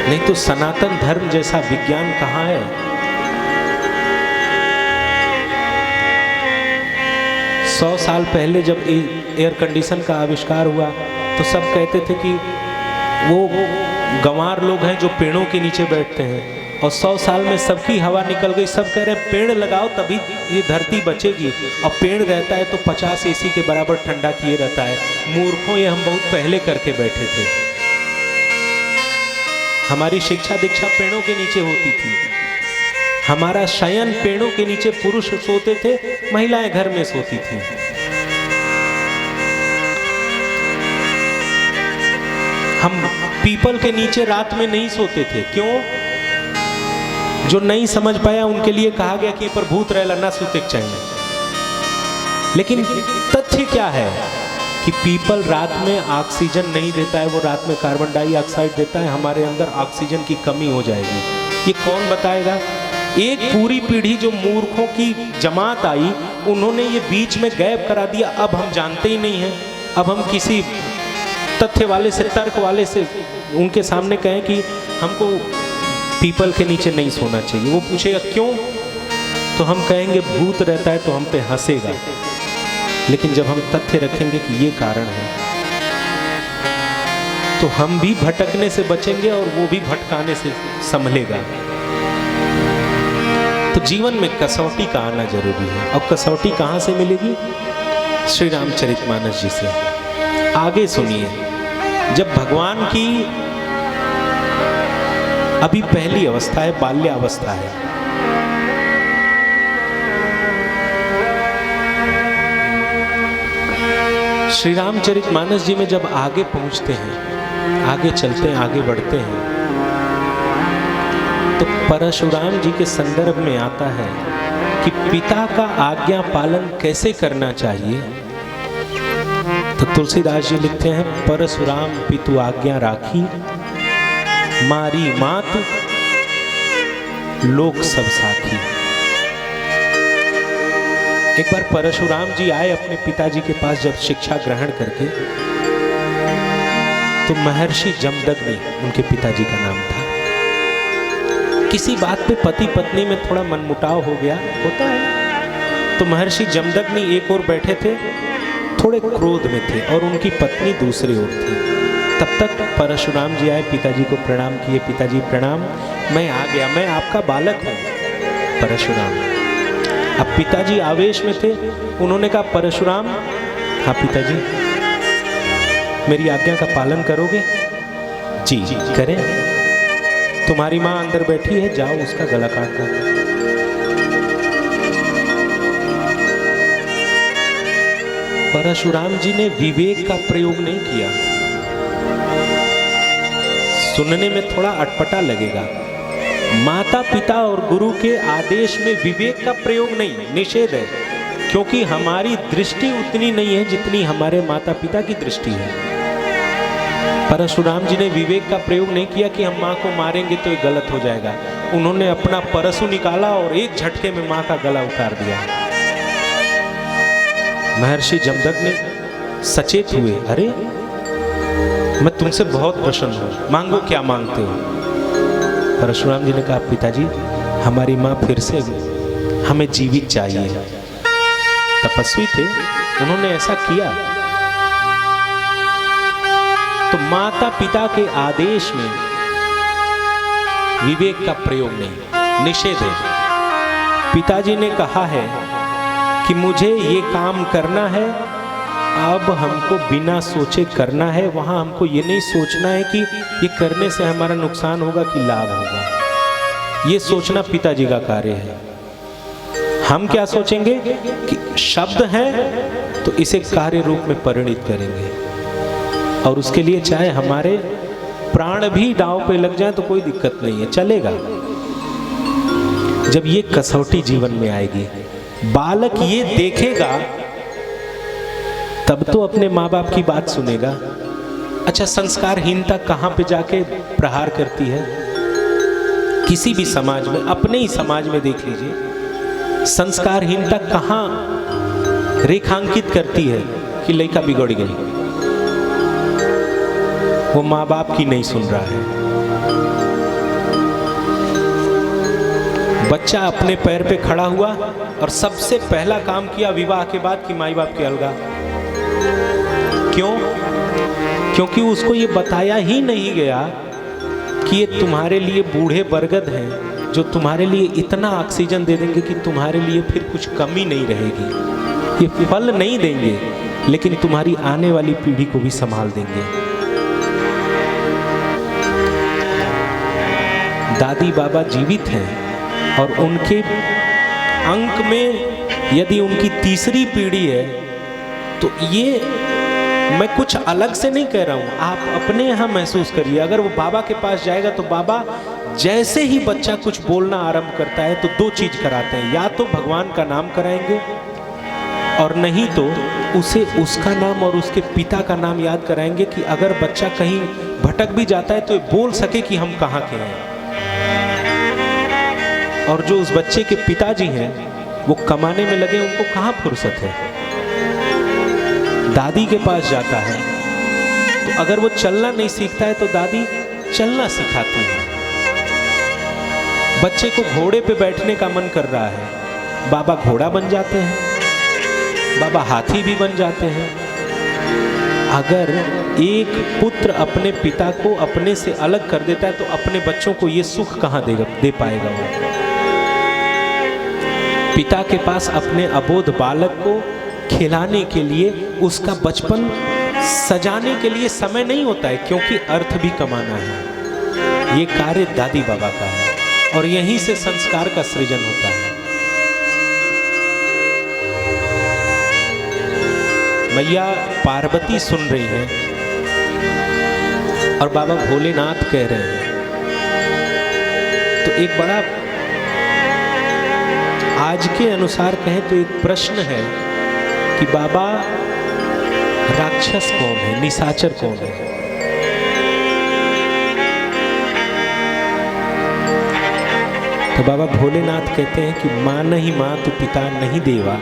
नहीं तो सनातन धर्म जैसा विज्ञान कहाँ है। 100 साल पहले जब एयर कंडीशन का आविष्कार हुआ तो सब कहते थे कि वो गंवार लोग हैं जो पेड़ों के नीचे बैठते हैं, और 100 साल में सबकी हवा निकल गई। सब कह रहे हैं पेड़ लगाओ तभी ये धरती बचेगी, और पेड़ रहता है तो 50 AC के बराबर ठंडा किए रहता है। मूर्खों, ये हम बहुत पहले करके बैठे थे। हमारी शिक्षा दीक्षा पेड़ों के नीचे होती थी, हमारा शयन पेड़ों के नीचे पुरुष सोते थे, महिलाएं घर में सोती थी। हम पीपल के नीचे रात में नहीं सोते थे। क्यों? जो नहीं समझ पाया उनके लिए कहा गया कि पर भूत रहला ना सुते चाहिए। लेकिन तथ्य क्या है कि पीपल रात में ऑक्सीजन नहीं देता है, वो रात में कार्बन डाइऑक्साइड देता है। हमारे अंदर ऑक्सीजन की कमी हो जाएगी। ये कौन बताएगा? एक पूरी पीढ़ी जो मूर्खों की जमात आई, उन्होंने ये बीच में गैप करा दिया। अब हम जानते ही नहीं हैं। अब हम किसी तथ्य वाले से, तर्क वाले से उनके सामने कहें कि हमको पीपल के नीचे नहीं सोना चाहिए, वो पूछेगा क्यों, तो हम कहेंगे भूत रहता है, तो हम पे हंसेगा। लेकिन जब हम तथ्य रखेंगे कि ये कारण है, तो हम भी भटकने से बचेंगे और वो भी भटकाने से संभलेगा। तो जीवन में कसौटी का आना जरूरी है। और कसौटी कहां से मिलेगी? श्री रामचरितमानस जी से। आगे सुनिए। जब भगवान की अभी पहली अवस्था है, बाल्यावस्था है, श्री रामचरितमानस जी में जब आगे पहुंचते हैं, आगे चलते हैं, आगे बढ़ते हैं, तो परशुराम जी के संदर्भ में आता है कि पिता का आज्ञा पालन कैसे करना चाहिए। तो तुलसीदास जी लिखते हैं, परशुराम पितु आज्ञा राखी, मारी मात लोक सब साखी। एक बार परशुराम जी आए अपने पिताजी के पास जब शिक्षा ग्रहण करके, तो महर्षि जमदग्नि उनके पिताजी का नाम था। किसी बात पे पति पत्नी में थोड़ा मनमुटाव हो गया, होता है। तो महर्षि जमदग्नि एक ओर बैठे थे, थोड़े क्रोध में थे, और उनकी पत्नी दूसरी ओर थी। तब तक परशुराम जी आए, पिताजी को प्रणाम किए। पिताजी प्रणाम, मैं आ गया, मैं आपका बालक हूँ परशुराम। अब पिताजी आवेश में थे, उन्होंने कहा परशुराम, हाँ पिताजी, मेरी आज्ञा का पालन करोगे? जी करें। तुम्हारी माँ अंदर बैठी है, जाओ उसका गला काट दो। परशुराम जी ने विवेक का प्रयोग नहीं किया। सुनने में थोड़ा अटपटा लगेगा। माता पिता और गुरु के आदेश में विवेक का प्रयोग नहीं, निषेध है। क्योंकि हमारी दृष्टि उतनी नहीं है जितनी हमारे माता पिता की दृष्टि है। परशुराम जी ने विवेक का प्रयोग नहीं किया कि हम माँ को मारेंगे तो ये गलत हो जाएगा। उन्होंने अपना परशु निकाला और एक झटके में माँ का गला उतार दिया। महर्षि जमदग्नि सचेत हुए, अरे मैं तुमसे बहुत प्रसन्न हूं, मांगो क्या मांगते हो। परशुराम जी ने कहा, पिताजी हमारी माँ फिर से हमें जीवित चाहिए। तपस्वी थे, उन्होंने ऐसा किया। तो माता पिता के आदेश में विवेक का प्रयोग नहीं, निषेध है। पिताजी ने कहा है कि मुझे ये काम करना है, अब हमको बिना सोचे करना है। वहां हमको ये नहीं सोचना है कि ये करने से हमारा नुकसान होगा कि लाभ होगा। ये सोचना पिताजी का कार्य है। हम क्या सोचेंगे कि शब्द है तो इसे कार्य रूप में परिणित करेंगे, और उसके लिए चाहे हमारे प्राण भी दांव पे लग जाए तो कोई दिक्कत नहीं है, चलेगा। जब ये कसौटी जीवन में आएगी, बालक ये देखेगा, तब तो अपने माँ बाप की बात सुनेगा। अच्छा, संस्कारहीनता कहाँ पे जाके प्रहार करती है? किसी भी समाज में, अपने ही समाज में देख लीजिए, संस्कारहीनता कहाँ रेखांकित करती है कि लड़का बिगड़ गई, वो माँ बाप की नहीं सुन रहा है। बच्चा अपने पैर पे खड़ा हुआ और सबसे पहला काम किया विवाह के बाद कि माई बाप के अलगा। क्यों? क्योंकि उसको ये बताया ही नहीं गया कि ये तुम्हारे लिए बूढ़े बरगद हैं जो तुम्हारे लिए इतना ऑक्सीजन दे देंगे कि तुम्हारे लिए फिर कुछ कमी नहीं रहेगी। ये फल नहीं देंगे लेकिन तुम्हारी आने वाली पीढ़ी को भी संभाल देंगे। दादी बाबा जीवित हैं और उनके अंक में यदि उनकी तीसरी पीढ़ी है तो ये मैं कुछ अलग से नहीं कह रहा हूँ, आप अपने यहाँ महसूस करिए। अगर वो बाबा के पास जाएगा तो बाबा जैसे ही बच्चा कुछ बोलना आरंभ करता है तो दो चीज कराते हैं, या तो भगवान का नाम कराएंगे और नहीं तो उसे उसका नाम और उसके पिता का नाम याद कराएंगे कि अगर बच्चा कहीं भटक भी जाता है तो ये बोल सके कि हम कहाँ के हैं। और जो उस बच्चे के पिताजी हैं वो कमाने में लगे, उनको कहाँ फुर्सत है। दादी के पास जाता है तो अगर वो चलना नहीं सीखता है तो दादी चलना सिखाती है। बच्चे को घोड़े पे बैठने का मन कर रहा है, बाबा घोड़ा बन जाते हैं, बाबा हाथी भी बन जाते हैं। अगर एक पुत्र अपने पिता को अपने से अलग कर देता है तो अपने बच्चों को ये सुख कहाँ दे पाएगा वो। पिता के पास अपने अबोध बालक को खिलाने के लिए, उसका बचपन सजाने के लिए समय नहीं होता है, क्योंकि अर्थ भी कमाना है। ये कार्य दादी बाबा का है और यहीं से संस्कार का सृजन होता है। मैया पार्वती सुन रही हैं और बाबा भोलेनाथ कह रहे हैं। तो एक बड़ा, आज के अनुसार कहें तो एक प्रश्न है कि बाबा राक्षस कौन है, निशाचर कौन है। तो बाबा भोलेनाथ कहते हैं कि मां नहीं मातु पिता नहीं देवा।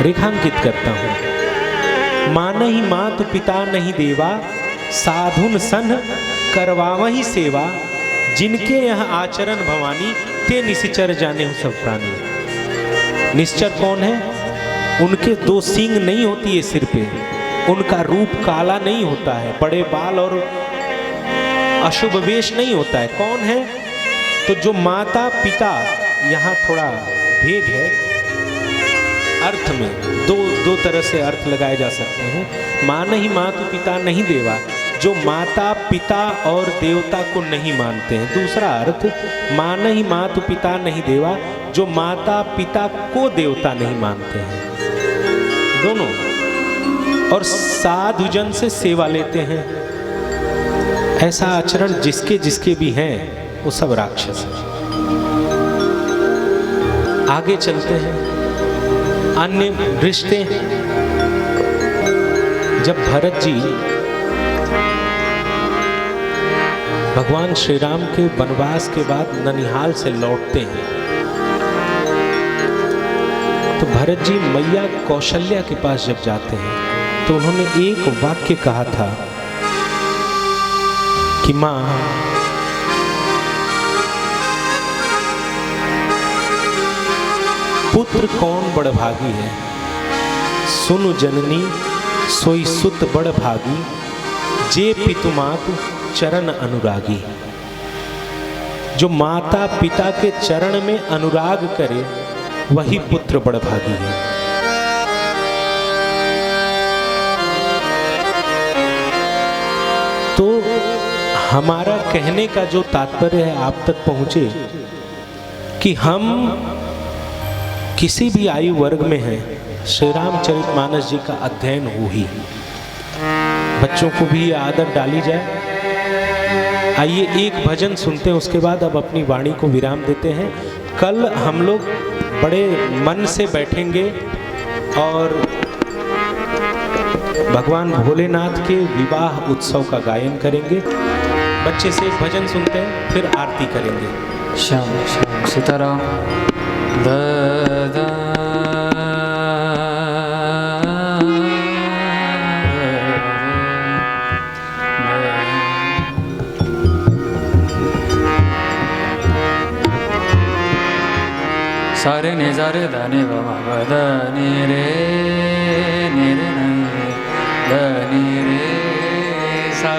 रेखांकित करता हूं, मां नहीं मातु पिता नहीं देवा, साधुन सन करवावही सेवा, जिनके यह आचरण भवानी, ते निश्चर जाने हो सब प्राणी। निश्चर कौन है? उनके दो सींग नहीं होती है सिर पे, उनका रूप काला नहीं होता है, बड़े बाल और अशुभ वेश नहीं होता है। कौन है? तो जो माता पिता, यहाँ थोड़ा भेद है अर्थ में, दो तरह से अर्थ लगाए जा सकते हैं। मां नहीं मातु पिता नहीं देवा, जो माता पिता और देवता को नहीं मानते हैं। दूसरा अर्थ, मां नहीं मातु पिता नहीं देवा, जो माता पिता को देवता नहीं मानते हैं। दोनों। और साधुजन से सेवा लेते हैं। ऐसा आचरण जिसके जिसके भी हैं वो सब राक्षस हैं। आगे चलते हैं, अन्य रिश्ते। जब भरत जी भगवान श्री राम के वनवास के बाद ननिहाल से लौटते हैं तो भरत जी मैया कौशल्या के पास जब जाते हैं तो उन्होंने एक वाक्य कहा था कि मां, पुत्र कौन बड़ भागी है, सुनु जननी सोई सुत बड़ भागी, जे पितु मातु चरण अनुरागी। जो माता पिता के चरण में अनुराग करे वही पुत्र बड़ भागी है। तो हमारा कहने का जो तात्पर्य है आप तक पहुंचे कि हम किसी भी आयु वर्ग में हैं, श्री रामचरितमानस जी का अध्ययन हो ही। बच्चों को भी ये आदत डाली जाए। आइए एक भजन सुनते हैं, उसके बाद अब अपनी वाणी को विराम देते हैं। कल हम लोग बड़े मन से बैठेंगे और भगवान भोलेनाथ के विवाह उत्सव का गायन करेंगे। बच्चे से एक भजन सुनते हैं, फिर आरती करेंगे। श्याम श्याम सीताराम। सारे ने सारे धने बद नि रे धनि रे सा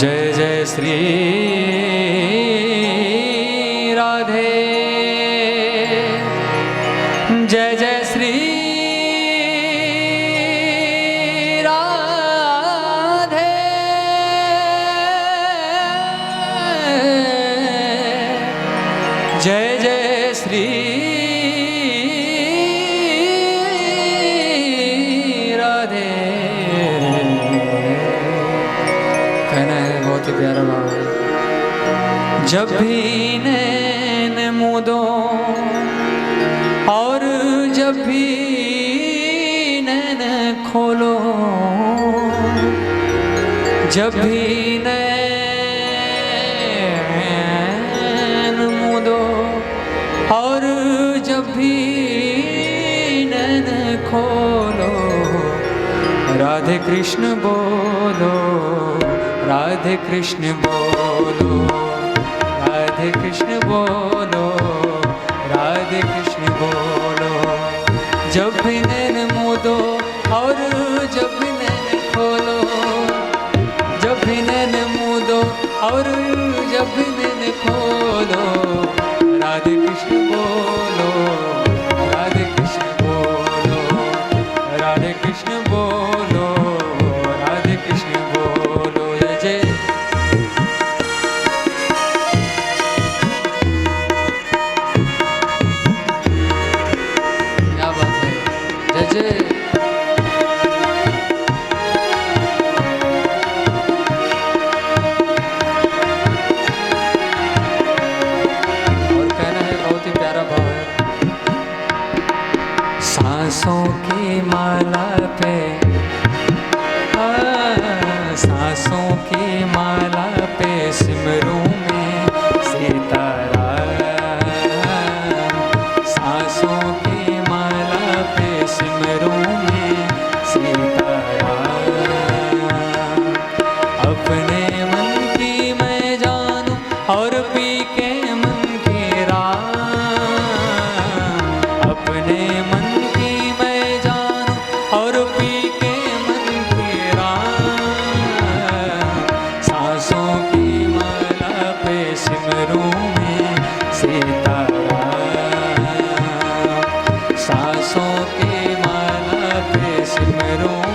जय जय श्री राधे जय जय श्री राधे जय जय श्री राधे कहना है बहुत ही प्यारा भाव है। जब भी नैन मूंदो और जब भी नैन खोलो, जब भी नैन मूंदो और जब भी नैन खोलो, राधे कृष्ण बोलो, राधे कृष्ण बोलो, राधे कृष्ण बोलो, राधे कृष्ण बोलो। जब भी नैन मूंदो और जब भी नैन खोलो, जब भी नैन मूंदो और जब भी नैन खोलो, राधे कृष्ण बोलो, राधे कृष्ण बोलो, राधे कृष्ण बोलो, राधे कृष्ण बोलो। जय जय क्या बात है, जय जय। और कहना है बहुत ही प्यारा भाव है। सांसों की माला पे, सांसों की माला पे सिमरूं में सीताराम, सांसों की माला पे सिमरूं में सीताराम। अपने मन की मैं जानूं और पी के मन की राम, अपने मन की मैं जानूं और पी के मन की राम। सांसों की माला पे सिमरूं में सीताराम, सांसों की माला पे सिमरूं